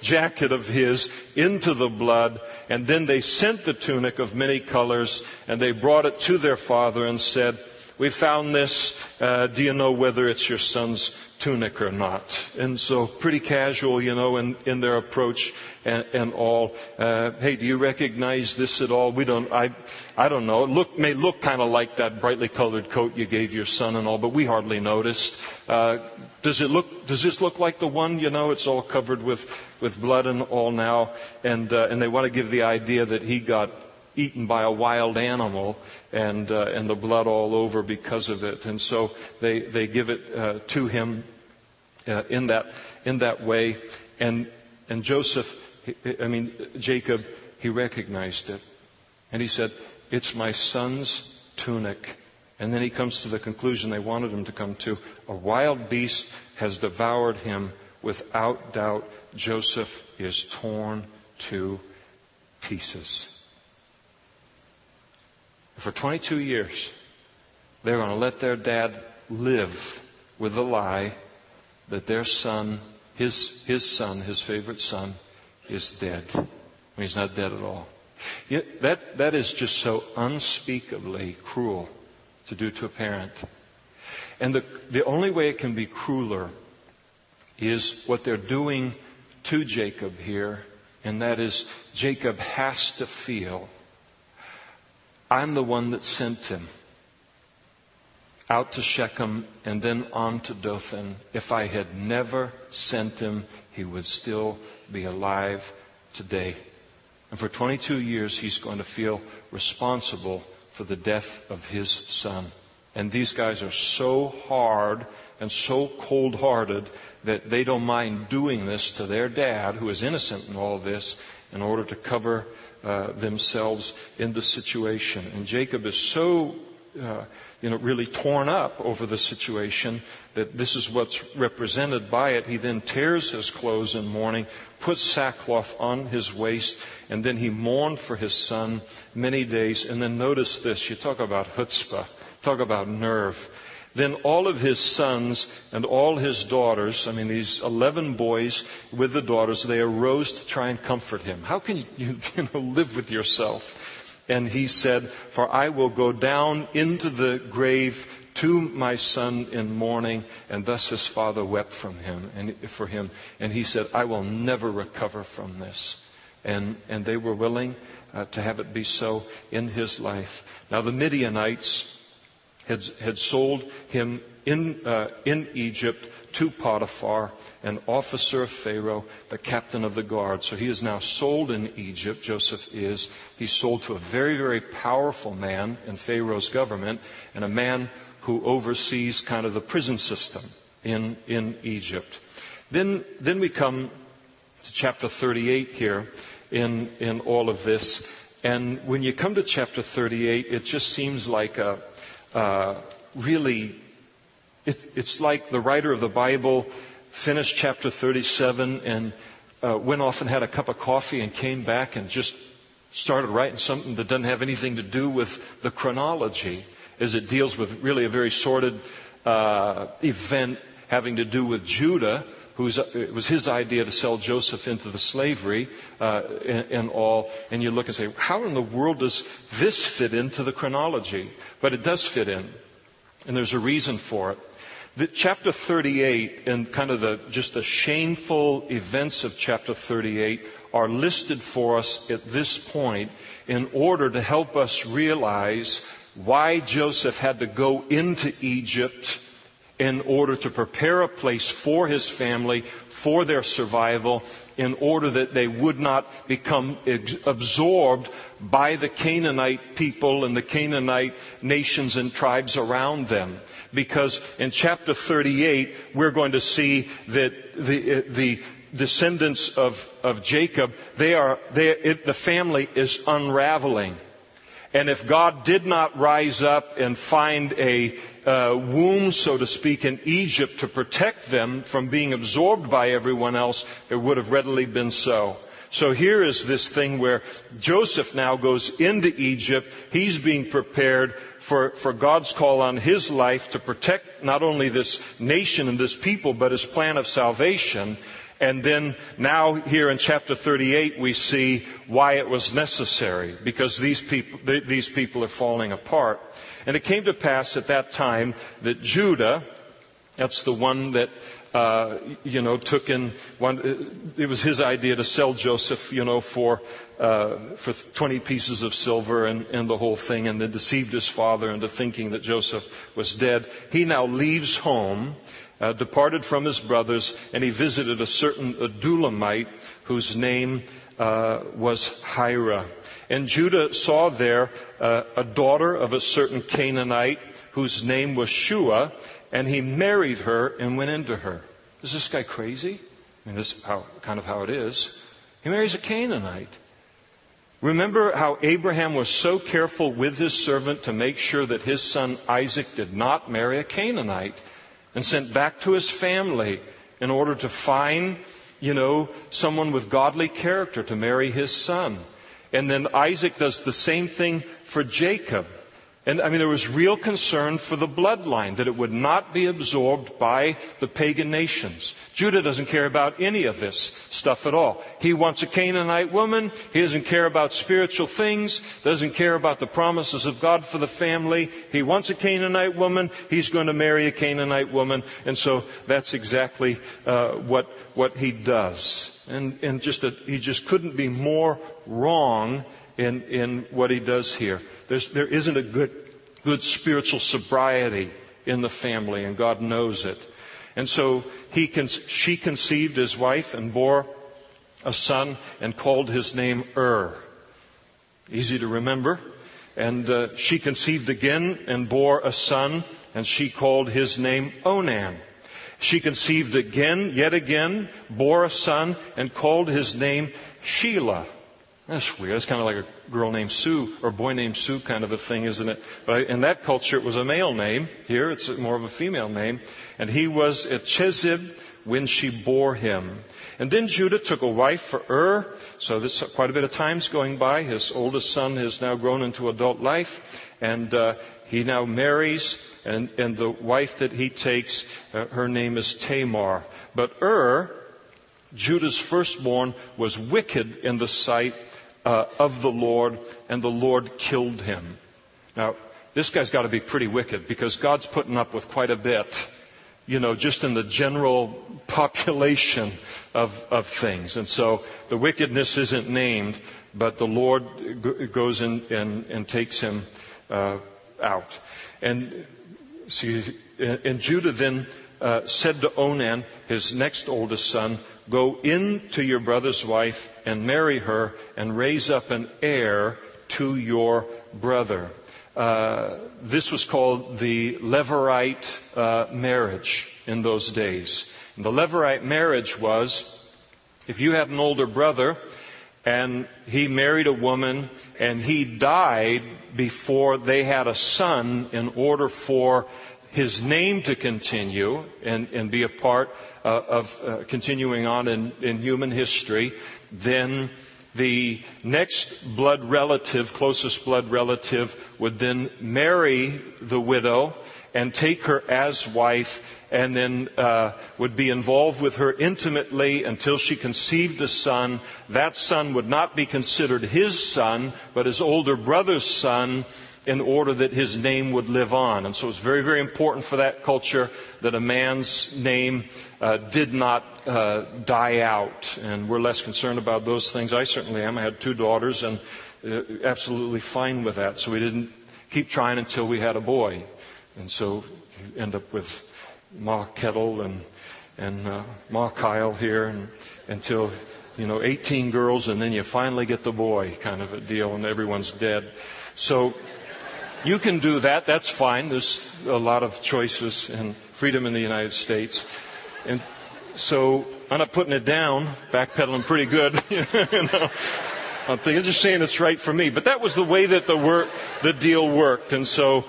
S1: jacket of his into the blood. And then they sent the tunic of many colors. And they brought it to their father and said, "We found this. Do you know whether it's your son's tunic or not?" And so pretty casual, in their approach and all. "Hey, do you recognize this at all?" I don't know. It may look kind of like that brightly colored coat you gave your son and all, but we hardly noticed. Does this look like the one? It's all covered with blood and all now. And they want to give the idea that he got eaten by a wild animal and the blood all over because of it. And so they give it to him in that way. And Jacob, he recognized it. And he said, "It's my son's tunic." And then he comes to the conclusion they wanted him to come to. "A wild beast has devoured him. Without doubt, Joseph is torn to pieces." For 22 years, they're going to let their dad live with the lie that their son, his favorite son, is dead. He's not dead at all. That is just so unspeakably cruel to do to a parent. And the only way it can be crueler is what they're doing to Jacob here, and that is Jacob has to feel, I'm the one that sent him out to Shechem and then on to Dothan. If I had never sent him, he would still be alive today. And for 22 years, he's going to feel responsible for the death of his son. And these guys are so hard and so cold-hearted that they don't mind doing this to their dad, who is innocent in all this, in order to cover themselves in the situation. And Jacob is so, really torn up over the situation that this is what's represented by it. He then tears his clothes in mourning, puts sackcloth on his waist, and then he mourned for his son many days. And then notice this. You talk about chutzpah. Talk about nerve. Then all of his sons and all his daughters, these 11 boys with the daughters, they arose to try and comfort him. How can you live with yourself? And he said, "For I will go down into the grave to my son in mourning." And thus his father wept for him. And he said, "I will never recover from this." And they were willing to have it be so in his life. Now the Midianites had sold him in Egypt to Potiphar, an officer of Pharaoh, the captain of the guard. So he is now sold in Egypt. Joseph is. He's sold to a very, very powerful man in Pharaoh's government, and a man who oversees kind of the prison system in Egypt. Then we come to chapter 38 here in all of this. And when you come to chapter 38, it just seems like it's like the writer of the Bible finished chapter 37 and went off and had a cup of coffee and came back and just started writing something that doesn't have anything to do with the chronology, as it deals with really a very sordid event having to do with Judah, it was his idea to sell Joseph into the slavery and all. And you look and say, how in the world does this fit into the chronology? But it does fit in, and there's a reason for it. Chapter 38 and kind of just the shameful events of chapter 38 are listed for us at this point in order to help us realize why Joseph had to go into Egypt in order to prepare a place for his family, for their survival, in order that they would not become absorbed by the Canaanite people and the Canaanite nations and tribes around them. Because in chapter 38, we're going to see that the descendants of Jacob, the family is unraveling. And if God did not rise up and find a womb, so to speak, in Egypt to protect them from being absorbed by everyone else, it would have readily been so. So here is this thing where Joseph now goes into Egypt. He's being prepared for God's call on his life to protect not only this nation and this people, but his plan of salvation. And then now here in chapter 38 we see why it was necessary, because these people are falling apart. And it came to pass at that time that Judah, that's the one that took in one. It was his idea to sell Joseph, for 20 pieces of silver and the whole thing, and then deceived his father into thinking that Joseph was dead. He now leaves home, departed from his brothers, and he visited a certain Adulamite whose name was Hira. And Judah saw there a daughter of a certain Canaanite whose name was Shua, and he married her and went into her. Is this guy crazy? I mean, this is kind of how it is. He marries a Canaanite. Remember how Abraham was so careful with his servant to make sure that his son Isaac did not marry a Canaanite, and sent back to his family in order to find, someone with godly character to marry his son. And then Isaac does the same thing for Jacob. And there was real concern for the bloodline, that it would not be absorbed by the pagan nations. Judah doesn't care about any of this stuff at all. He wants a Canaanite woman. He doesn't care about spiritual things. Doesn't care about the promises of God for the family. He wants a Canaanite woman. He's going to marry a Canaanite woman. And so that's exactly what he does. And he just couldn't be more wrong in what he does here. There isn't a good spiritual sobriety in the family, and God knows it. And so she conceived his wife and bore a son and called his name Easy to remember. And she conceived again and bore a son, and she called his name Onan. She conceived again, yet again, bore a son, and called his name Shelah. That's weird. That's kind of like a girl named Sue or boy named Sue kind of a thing, isn't it? But in that culture, it was a male name. Here, it's more of a female name. And he was at Chezib when she bore him. And then Judah took a wife for So this quite a bit of time's going by. His oldest son has now grown into adult life, and he now marries. And the wife that he takes, her name is Tamar. But Judah's firstborn, was wicked in the sight of the Lord, and the Lord killed him. Now, this guy's got to be pretty wicked, because God's putting up with quite a bit, just in the general population of things. And so the wickedness isn't named, but the Lord goes in and takes him out. And Judah then said to Onan, his next oldest son, "Go in to your brother's wife and marry her and raise up an heir to your brother." This was called the Levirate marriage in those days. And the Levirate marriage was, if you had an older brother and he married a woman and he died before they had a son, in order for his name to continue and be a part of continuing on in human history, then The next blood relative, closest blood relative, would then marry the widow and take her as wife, and then would be involved with her intimately until she conceived a son. That son would not be considered his son, but his older brother's son, in order that his name would live on. And so it's very, very important for that culture that a man's name did not die out. And we're less concerned about those things. I certainly am. I had 2 daughters and absolutely fine with that. So we didn't keep trying until we had a boy. And so you end up with Ma Kettle and Ma Kyle here, and until 18 girls, and then you finally get the boy, kind of a deal, and everyone's dead. So you can do that. That's fine. There's a lot of choices and freedom in the United States, and so I'm not putting it down, backpedaling pretty good. I'm thinking, just saying it's right for me. But that was the way that the deal worked, and so.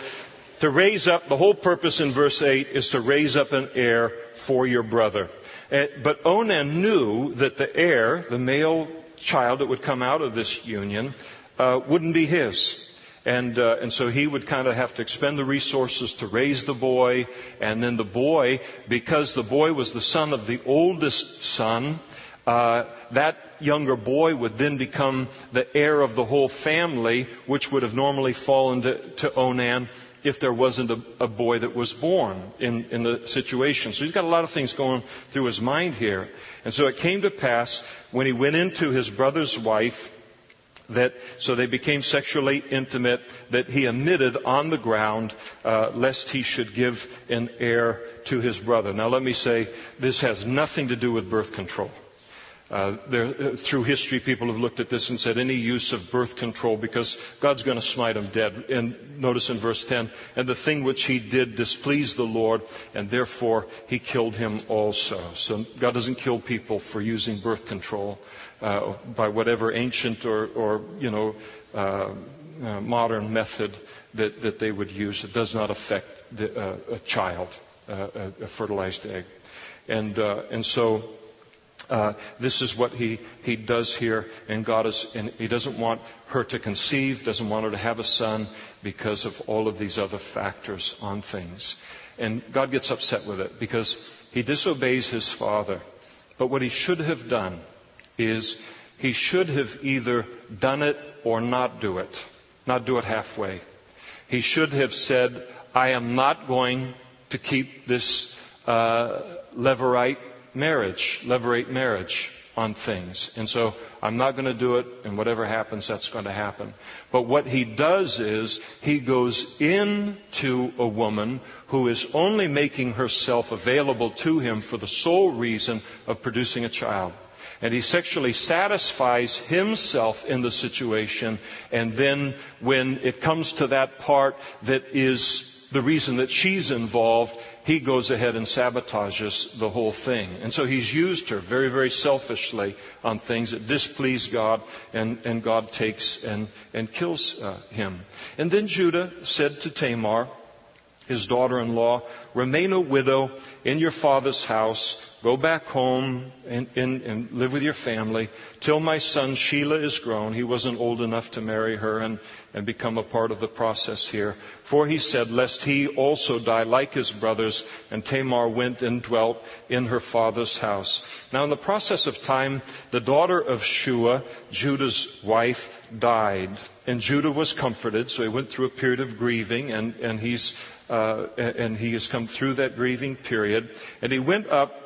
S1: To raise up, the whole purpose in verse 8 is to raise up an heir for your brother. But Onan knew that the heir, the male child that would come out of this union, wouldn't be his. And so he would kind of have to expend the resources to raise the boy. And then the boy, because the boy was the son of the oldest son, that younger boy would then become the heir of the whole family, which would have normally fallen to Onan if there wasn't a boy that was born in the situation. So he's got a lot of things going through his mind here. And so it came to pass when he went into his brother's wife, so they became sexually intimate, that he emitted on the ground, lest he should give an heir to his brother. Now let me say, this has nothing to do with birth control. Through history, people have looked at this and said any use of birth control, because God's going to smite him dead. And notice in verse 10, and the thing which he did displeased the Lord, and therefore he killed him also. So God doesn't kill people for using birth control by whatever ancient or modern method that they would use. It does not affect a child, a fertilized egg. And so this is what he does here, and and he doesn't want her to conceive, doesn't want her to have a son, because of all of these other factors on things. And God gets upset with it because he disobeys his father. But what he should have done is he should have either done it or not do it halfway. He should have said, I am not going to keep this levirate marriage on things. And so I'm not going to do it, and whatever happens, that's going to happen. But what he does is he goes into a woman who is only making herself available to him for the sole reason of producing a child. And he sexually satisfies himself in the situation, and then when it comes to that part that is the reason that she's involved, he goes ahead and sabotages the whole thing. And so he's used her very, very selfishly on things that displease God, and God takes and kills him. And then Judah said to Tamar, his daughter-in-law, remain a widow in your father's house. Go back home and live with your family till my son Shelah is grown. He wasn't old enough to marry her and become a part of the process here. For he said, lest he also die like his brothers. And Tamar went and dwelt in her father's house. Now in the process of time, the daughter of Shua, Judah's wife, died. And Judah was comforted, so he went through a period of grieving, and he has come through that grieving period. And he went up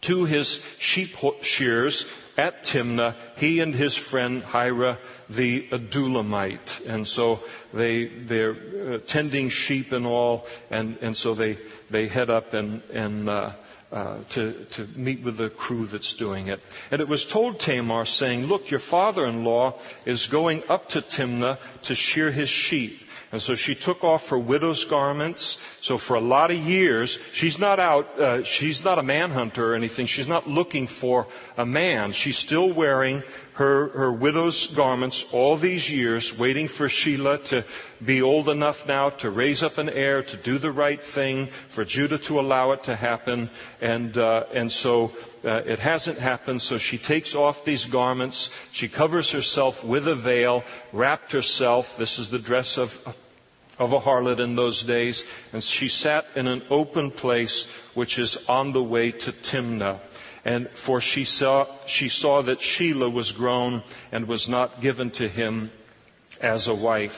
S1: to his sheep shears at Timnah, he and his friend Hira the Adulamite. And so they're tending sheep and all, and so they head up and to meet with the crew that's doing it. And it was told Tamar, saying, look, your father-in-law is going up to Timnah to shear his sheep. And so she took off her widow's garments. So for a lot of years, she's not out, she's not a manhunter or anything. She's not looking for a man. She's still wearing her widow's garments all these years, waiting for Shelah be old enough now to raise up an heir, to do the right thing, for Judah to allow it to happen. And so it hasn't happened. So she takes off these garments. She covers herself with a veil, wrapped herself. This is the dress of a harlot in those days. And she sat in an open place, which is on the way to Timnah. And for she saw that Shelah was grown and was not given to him as a wife.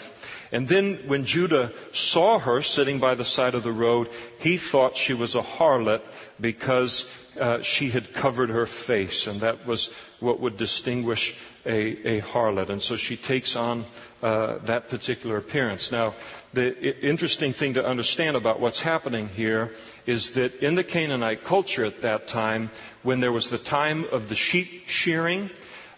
S1: And then when Judah saw her sitting by the side of the road, he thought she was a harlot because she had covered her face. And that was what would distinguish a harlot. And so she takes on that particular appearance. Now, the interesting thing to understand about what's happening here is that in the Canaanite culture at that time, when there was the time of the sheep shearing,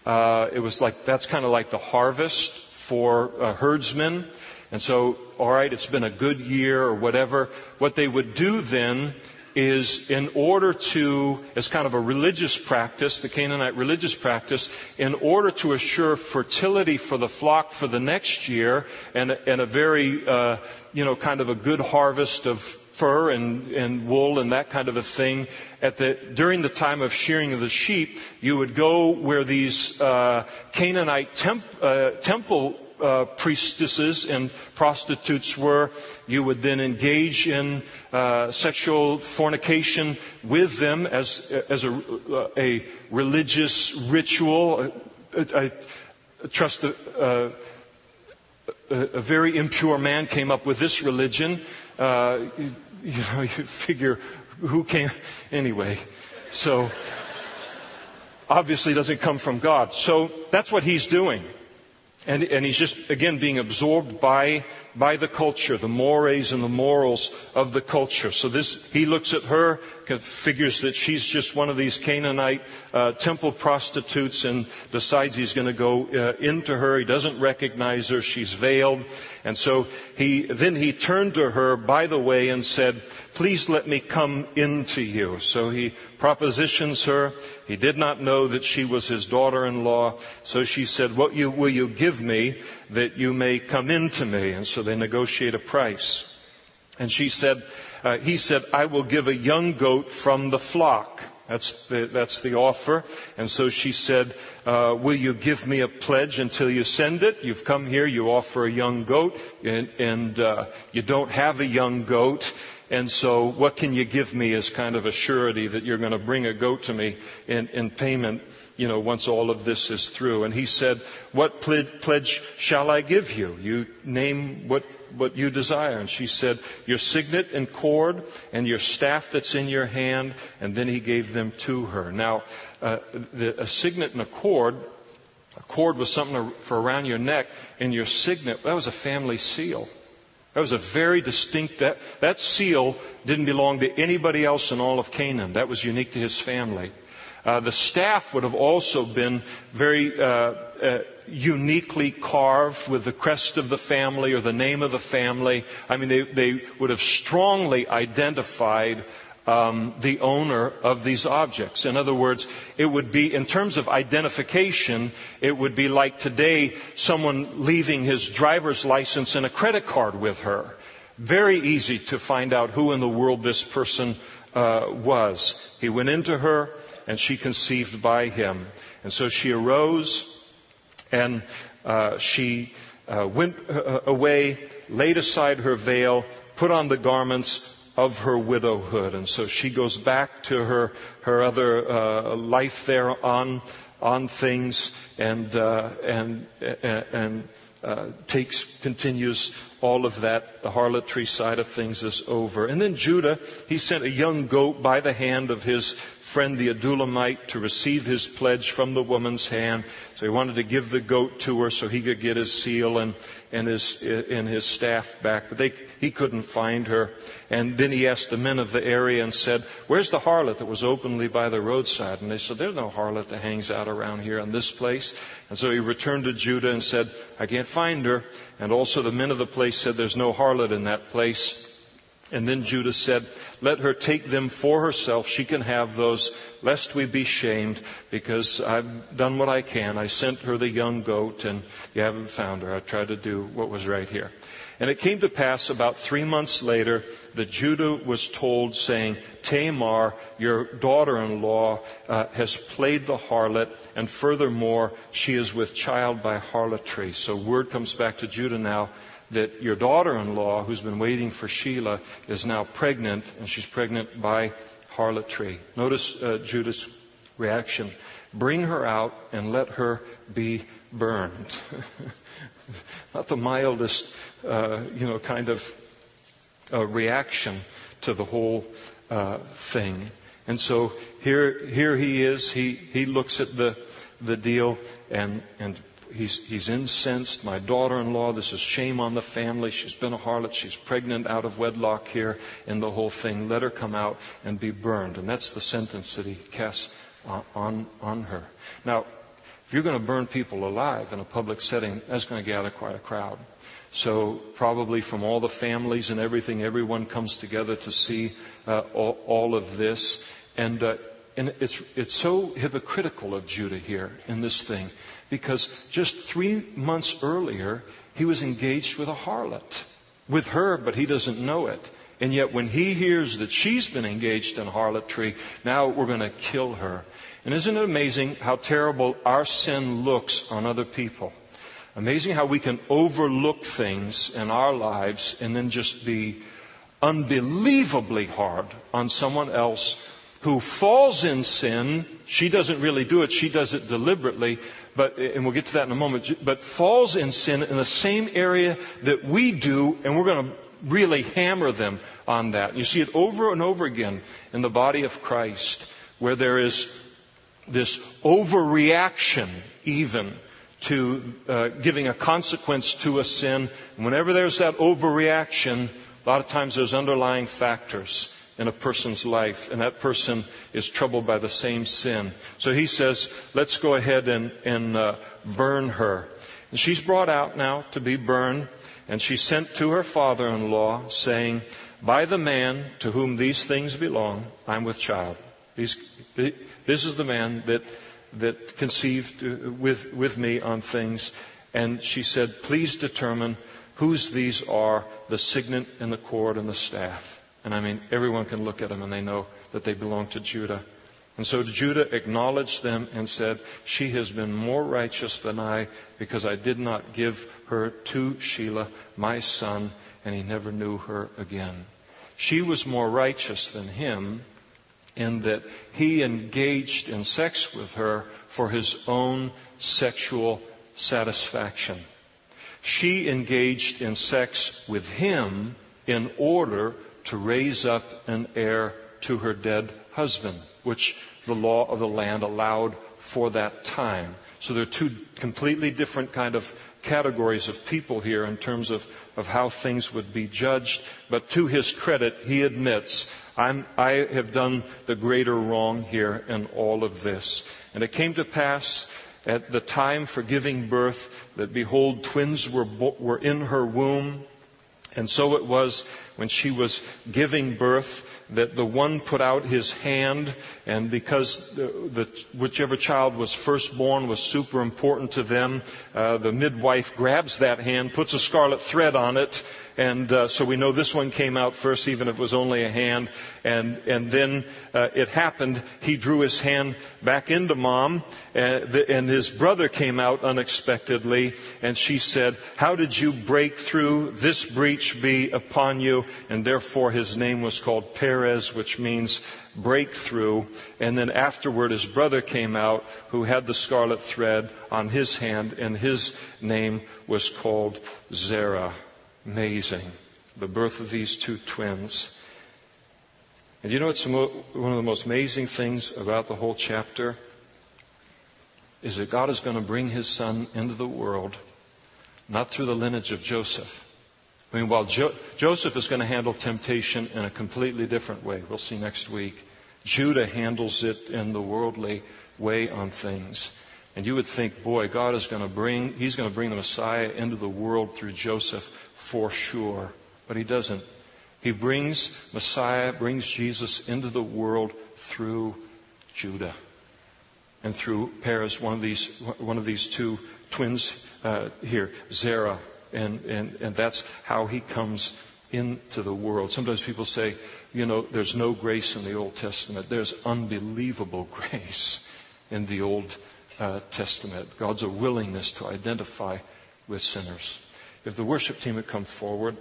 S1: it was like, that's kind of like the harvest for herdsmen. And so, all right, it's been a good year or whatever. What they would do then is, in order to, as kind of a religious practice, the Canaanite religious practice, in order to assure fertility for the flock for the next year and a very, kind of a good harvest of fur and wool and that kind of a thing, during the time of shearing of the sheep, you would go where these Canaanite temple priestesses and prostitutes were. You would then engage in sexual fornication with them as a religious ritual. I trust a very impure man came up with this religion. You figure who came anyway. So obviously doesn't come from God. So that's what he's doing. And he's just, again, being absorbed by the culture, the mores and the morals of the culture. So he looks at her, figures that she's just one of these Canaanite temple prostitutes, and decides he's going to go into her. He doesn't recognize her. She's veiled. And so he turned to her by the way and said, "Please let me come into you." So he propositions her. He did not know that she was his daughter-in-law. So she said, "What will you give me that you may come into me?" And so they negotiate a price. And he said, "I will give a young goat from the flock." That's the offer. And so she said, "Will you give me a pledge until you send it? You've come here, you offer a young goat, and you don't have a young goat. And so what can you give me as kind of a surety that you're going to bring a goat to me in payment, once all of this is through?" And he said, "What pledge shall I give you? You name what you desire." And she said, "Your signet and cord and your staff that's in your hand." And then he gave them to her. Now, a signet and a cord was something for around your neck, and your signet, that was a family seal. That was a very distinct, that seal didn't belong to anybody else in all of Canaan. That was unique to his family. The staff would have also been very uniquely carved with the crest of the family or the name of the family. I mean, they would have strongly identified the owner of these objects. In other words, it would be, in terms of identification, it would be like today someone leaving his driver's license and a credit card with her. Very easy to find out who in the world this person was. He went into her, and she conceived by him. And so she arose, and she went away, laid aside her veil, put on the garments of her widowhood. And so she goes back to her other life there on things, and continues all of that. The harlotry side of things is over. And then Judah, he sent a young goat by the hand of his friend the Adullamite to receive his pledge from the woman's hand. So he wanted to give the goat to her so he could get his seal and his staff back. But he couldn't find her. And then he asked the men of the area and said, "Where's the harlot that was openly by the roadside?" And they said, "There's no harlot that hangs out around here in this place." And so he returned to Judah and said, "I can't find her." And also the men of the place said, "There's no harlot in that place." And then Judah said, "Let her take them for herself. She can have those, lest we be shamed, because I've done what I can. I sent her the young goat, and you haven't found her. I tried to do what was right here." And it came to pass about 3 months later that Judah was told, saying, Tamar, your daughter-in-law, has played the harlot, and furthermore, she is with child by harlotry. So word comes back to Judah now that your daughter-in-law, who's been waiting for Shelah, is now pregnant, and she's pregnant by harlotry. Notice Judah's reaction. Bring her out and let her be burned. Not the mildest, kind of reaction to the whole thing. And so here he is. He looks at the deal and he's incensed. My daughter-in-law, this is shame on the family. She's been a harlot. She's pregnant out of wedlock here in the whole thing. Let her come out and be burned. And that's the sentence that he casts on her. Now, if you're going to burn people alive in a public setting, that's going to gather quite a crowd. So probably from all the families and everything, everyone comes together to see all of this. And it's so hypocritical of Judah here in this thing, because just 3 months earlier, he was engaged with a harlot. With her, but he doesn't know it. And yet when he hears that she's been engaged in harlotry, now we're going to kill her. And isn't it amazing how terrible our sin looks on other people? Amazing how we can overlook things in our lives and then just be unbelievably hard on someone else who falls in sin. She doesn't really do it. She does it deliberately. And we'll get to that in a moment. But falls in sin in the same area that we do, and we're going to really hammer them on that. You see it over and over again in the body of Christ, where there is this overreaction even to giving a consequence to a sin. And whenever there's that overreaction, a lot of times there's underlying factors in a person's life, and that person is troubled by the same sin. So he says, let's go ahead and burn her. And she's brought out now to be burned, and she's sent to her father-in-law, saying, by the man to whom these things belong, I'm with child. This is the man that conceived with me on things. And she said, please determine whose these are, the signet and the cord and the staff. And I mean, everyone can look at them and they know that they belong to Judah. And so Judah acknowledged them and said, she has been more righteous than I, because I did not give her to Shelah, my son, and he never knew her again. She was more righteous than him in that he engaged in sex with her for his own sexual satisfaction. She engaged in sex with him in order to raise up an heir to her dead husband, which the law of the land allowed for that time. So there are two completely different kind of categories of people here in terms of how things would be judged. But to his credit, he admits, I have done the greater wrong here in all of this. And it came to pass at the time for giving birth that, behold, twins were in her womb. And so it was when she was giving birth that the one put out his hand, and because whichever child was firstborn was super important to them, the midwife grabs that hand, puts a scarlet thread on it, and so we know this one came out first, even if it was only a hand. And then it happened, he drew his hand back into mom, and his brother came out unexpectedly, and she said, how did you break through? This breach be upon you. And therefore his name was called Perez, which means breakthrough. And then afterward his brother came out, who had the scarlet thread on his hand, and his name was called Zerah. Amazing. The birth of these two twins. And you know what's one of the most amazing things about the whole chapter? Is that God is going to bring his son into the world, not through the lineage of Joseph. I mean, while Joseph is going to handle temptation in a completely different way, we'll see next week, Judah handles it in the worldly way on things. And you would think, boy, God is going to bring the Messiah into the world through Joseph for sure. But he doesn't. He brings Jesus into the world through Judah. And through Perez, one of these two twins here, Zerah. And that's how he comes into the world. Sometimes people say, there's no grace in the Old Testament. There's unbelievable grace in the Old Testament. God's a willingness to identify with sinners. If the worship team would come forward.